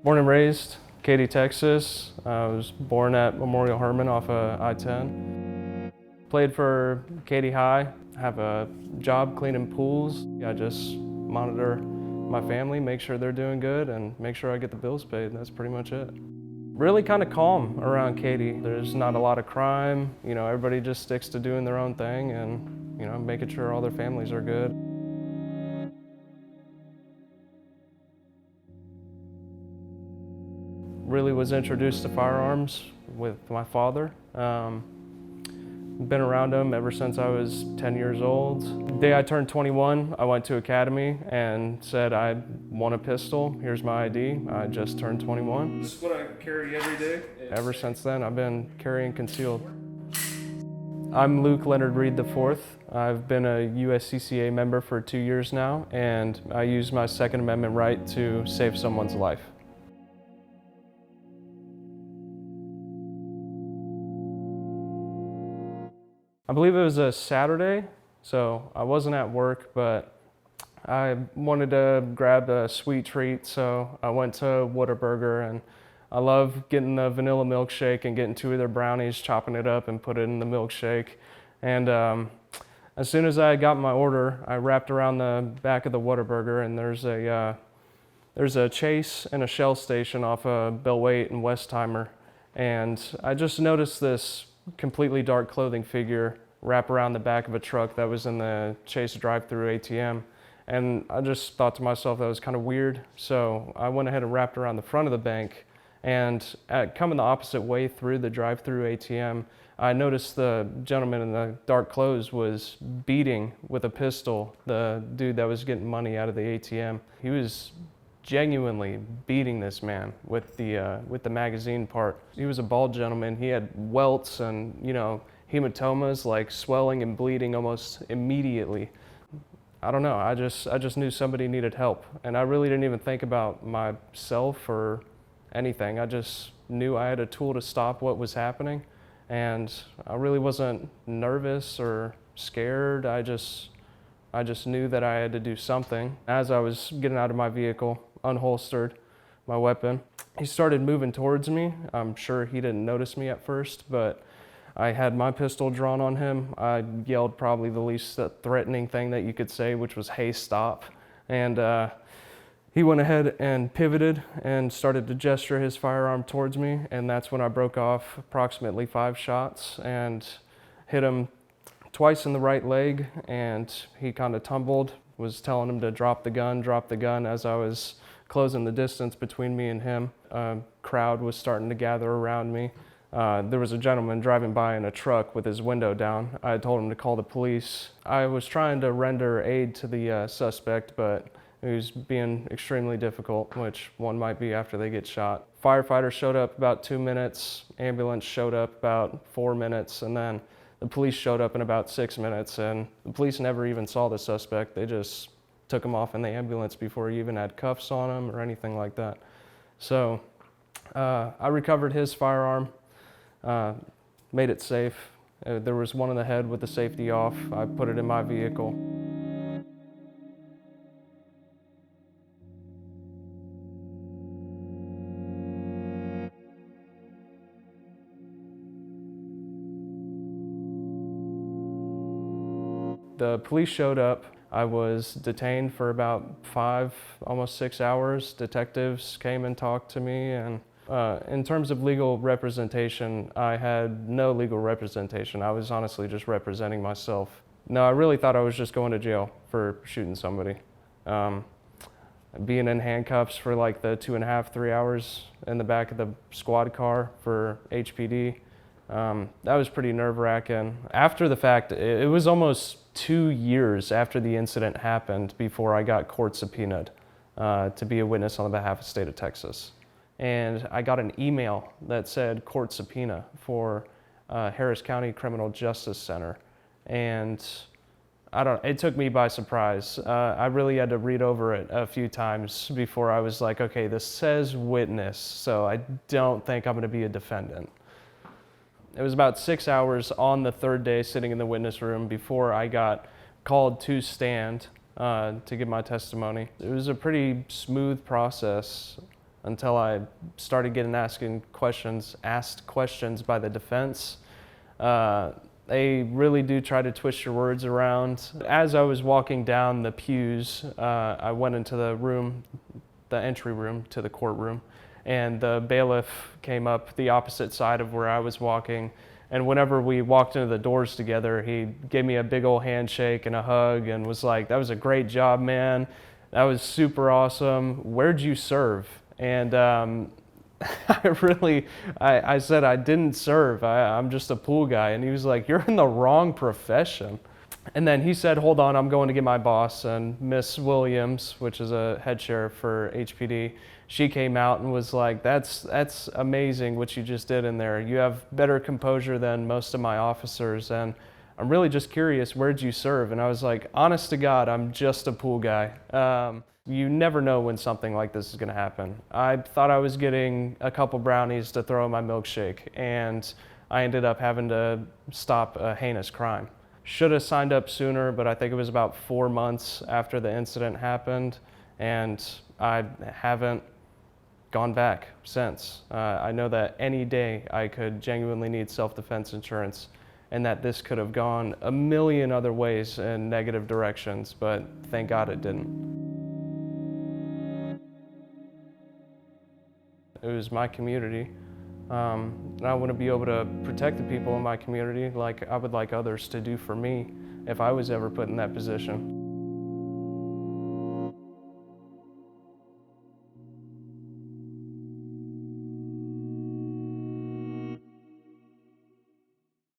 Born and raised, Katy, Texas. I was born at Memorial Herman off of I-10. Played for Katy High, have a job cleaning pools. I just monitor my family, make sure they're doing good, and make sure I get the bills paid. That's pretty much it. Really kind of calm around Katy. There's not a lot of crime. Everybody just sticks to doing their own thing and, making sure all their families are good. Really was introduced to firearms with my father. Been around them ever since I was 10 years old. The day I turned 21, I went to Academy and said, I want a pistol, here's my ID. I just turned 21. This is what I carry every day. Ever since then, I've been carrying concealed. I'm Luke Leonard Reed IV. I've been a USCCA member for 2 years now, and I use my Second Amendment right to save someone's life. I believe it was a Saturday, so I wasn't at work, but I wanted to grab a sweet treat, so I went to Whataburger, and I love getting the vanilla milkshake and getting 2 of their brownies, chopping it up and put it in the milkshake. And as soon as I got my order, I wrapped around the back of the Whataburger, and there's a Chase and a Shell station off of Bellwait and Westheimer, and I just noticed this completely dark clothing figure wrap around the back of a truck that was in the Chase drive-through ATM. And I just thought to myself that was kind of weird. So I went ahead and wrapped around the front of the bank, and coming the opposite way through the drive-through ATM, I noticed the gentleman in the dark clothes was beating with a pistol the dude that was getting money out of the ATM. He was genuinely beating this man with the magazine part. He was a bald gentleman. He had welts and hematomas, like swelling and bleeding almost immediately. I don't know, I just knew somebody needed help, and I really didn't even think about myself or anything. I just knew I had a tool to stop what was happening, and I really wasn't nervous or scared. I just knew that I had to do something. As I was getting out of my vehicle, unholstered my weapon, he started moving towards me. I'm sure he didn't notice me at first, but I had my pistol drawn on him. I yelled probably the least threatening thing that you could say, which was, "Hey, stop." And he went ahead and pivoted and started to gesture his firearm towards me, and that's when I broke off approximately 5 shots and hit him twice in the right leg, and he kind of tumbled. Was telling him to drop the gun as I was closing the distance between me and him. A crowd was starting to gather around me. There was a gentleman driving by in a truck with his window down. I told him to call the police. I was trying to render aid to the suspect, but he was being extremely difficult, which one might be after they get shot. Firefighters showed up about 2 minutes, ambulance showed up about 4 minutes, and then the police showed up in about 6 minutes, and the police never even saw the suspect. They just took him off in the ambulance before he even had cuffs on him or anything like that. So I recovered his firearm, made it safe. There was one in the head with the safety off. I put it in my vehicle. The police showed up. I was detained for about 5, almost 6 hours. Detectives came and talked to me, and in terms of legal representation, I had no legal representation. I was honestly just representing myself. No, I really thought I was just going to jail for shooting somebody. Being in handcuffs for like the 2.5, 3 hours in the back of the squad car for HPD, that was pretty nerve-wracking. After the fact, it was almost 2 years after the incident happened before I got court subpoenaed to be a witness on behalf of the state of Texas. And I got an email that said court subpoena for Harris County Criminal Justice Center. And it took me by surprise. I really had to read over it a few times before I was like, okay, this says witness, so I don't think I'm gonna be a defendant. It was about 6 hours on the 3rd day sitting in the witness room before I got called to stand to give my testimony. It was a pretty smooth process. until I started getting asked questions by the defense. They really do try to twist your words around. As I was walking down the pews, I went into the room, the entry room to the courtroom, and the bailiff came up the opposite side of where I was walking. And whenever we walked into the doors together, he gave me a big old handshake and a hug and was like, "That was a great job, man. That was super awesome. Where'd you serve?" And I said, "I didn't serve. I'm just a pool guy." And he was like, "You're in the wrong profession." And then he said, "Hold on, I'm going to get my boss." And Miss Williams, which is a head sheriff for HPD, she came out and was like, that's amazing what you just did in there. You have better composure than most of my officers. And I'm really just curious, where'd you serve?" And I was like, honest to God, I'm just a pool guy. You never know when something like this is going to happen. I thought I was getting a couple brownies to throw in my milkshake, and I ended up having to stop a heinous crime. Should have signed up sooner, but I think it was about 4 months after the incident happened, and I haven't gone back since. I know that any day I could genuinely need self-defense insurance, and that this could have gone a million other ways in negative directions, but thank God it didn't. It was my community. And I want to be able to protect the people in my community like I would like others to do for me if I was ever put in that position.